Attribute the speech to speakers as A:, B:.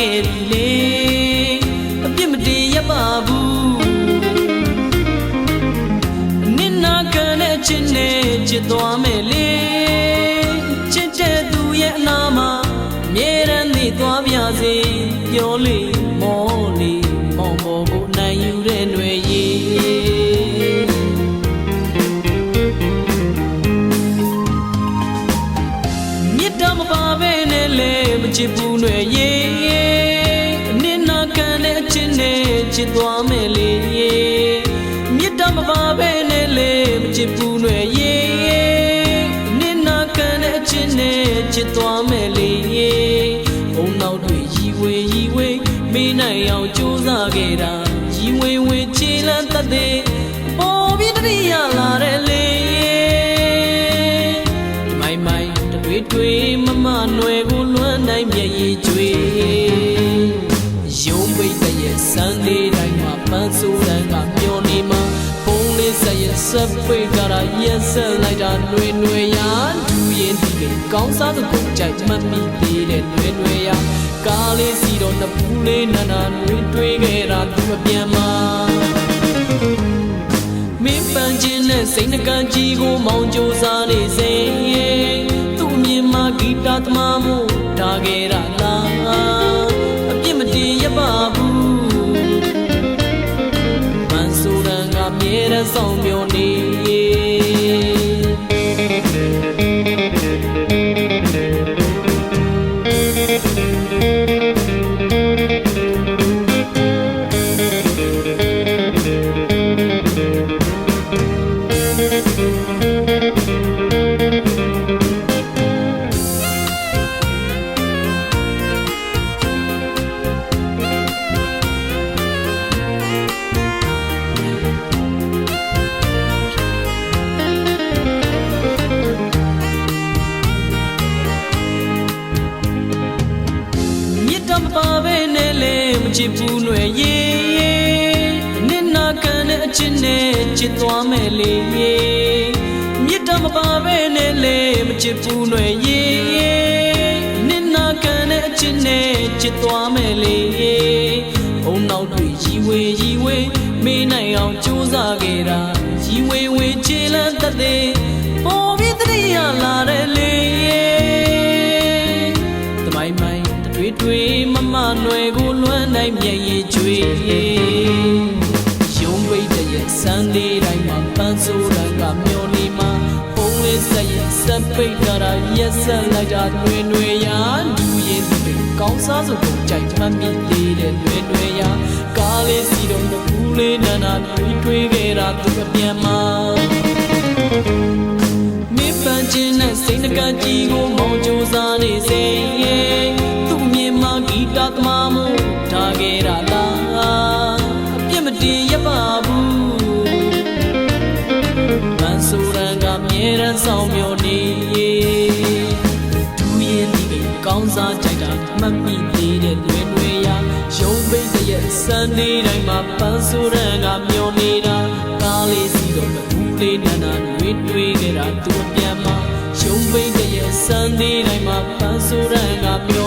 A: ခဲ့ပြီလေအပြစ်မတင်ရပါဘူးနစ်နာခံတဲ့ချစ်နဲ့ချစ်သွားမယ်လေချစ်တဲ့သူရဲ့အနာမှာအမြဲတမ်းနေသွားပြစေပြောလေမောလေမောင်ပေါ်ကိုနိုင်ယူတဲ့ຫນွေရည်မြစ်တော်မပါပဲနဲ့လေမချစ်ဘူးຫນွေရည်အနစ်နာခံတဲ့အချစ်နဲ့ချစ်သွားမယ်လေမြစ်တော်မပါပဲနဲ့လေမချစ်ဘူးຫນွေရည်အနစ်နာခံတဲ့အချစ်နဲ့ချစ်သွားမယ်လေဘုံနောက်တွေရီဝေမေးနိုင်အောင်ကြိုးစားခဲ့တာရီဝေချေလန်းတတ်တဲ့ပေါ်ပြီးတည်းရလာတယ်လေမိုင်တွေမမနွယ်ကိုလွမ်းနိုင်မျက်ရည်ကျွေးရုံးပိတ်တဲ့ရဲ့စံလေးတိုင်းမှာပန်းဆိုးတန်းကမျောနေမှာဖုံးလေးဆက်ရဲ့ဆက်ပိတ်ကြတာရက်ဆက်လိုက်တာຫນွေရလူရင်ဒီလေကောင်းစားသူကိုကြိုက်မှတ်မိသေးတဲ့ຫນွေရကားလေးစီတော့တပူးလေးနာနာတွေးခဲ့တာသူမပြန်မှာမင်းပန်းချင်းနဲ့စိတ်နှကန်းကြီးကိုမောင်းကြိုးစားနေစေသူ့မြင်မှာဂီတာသမားမှုထားခဲ့တာလားအပြစ်မတင်ရပါဘူးမန်ဆိုရန်ကမြဲတမ်းဆောင်မျောနေမပါပဲနဲ့လေမချစ်ဘူးຫນွေရည်နစ်နာခံတဲ့အချစ်နဲ့ချစ်သွားမယ်လေမြစ်တော်မပါပဲနဲ့လေမချစ်ဘူးຫນွေရည်နစ်နာခံတဲ့အချစ်နဲ့ချစ်သွားမယ်လေဘုံနောက်တွေရီဝေမေးနိုင်အောင်ကြိုးစားခဲ့တာရီဝေချေလန်းတတ်တဲ့ပေါ်ပြီးတည်းရလာတယ်လေတမိုင်းတွေမမနွယ်ကိုလွမ်းနိုင်မျက်ရည်ကျွေးရုံးပိတ်တဲ့ရဲ့စံလေးတိုင်းမှာပန်းဆိုးတိုင်းကမျောနေမှာဖုံးလေးဆက်ရဲ့ဆက်ပိတ်ကြတာရက်ဆက်လိုက်တာຫນွေရလူရင်တွေကောင်းစားစုကိုကြိုက်မှတ်မိသေးတဲ့ຫນွေရကားလေးစီတော့ဘူးလေးနာနာတွေးခဲ့တာသူအပြန်မှာမင်းပန်းချင်းနဲ့စိတ်နှကကြီးကိုမောင်းကြိုးစားနေစေဂီတာသမားမှုထားခဲ့တာလားအပြစ်မတင်ရပါဘူးမန်ဆိုရန်ကမြဲတမ်းဆောင်မျောနေဒူရင်ဒီကောင်းစားကြိုက်တာမှတ်မိသေးတဲ့ຫນွေရရုံးပိတ်တဲ့ရဲ့စံနေတိုင်းမှာပန်းဆိုရန်ကမျောနေတာကားလေးစီတော့ဘူးလေးနာနာတွေးခဲ့တာသူပြန်မှာရုံးပိတ်တဲ့ရဲ့စံနေတိုင်းမှာပန်းဆိုရန်ကမျော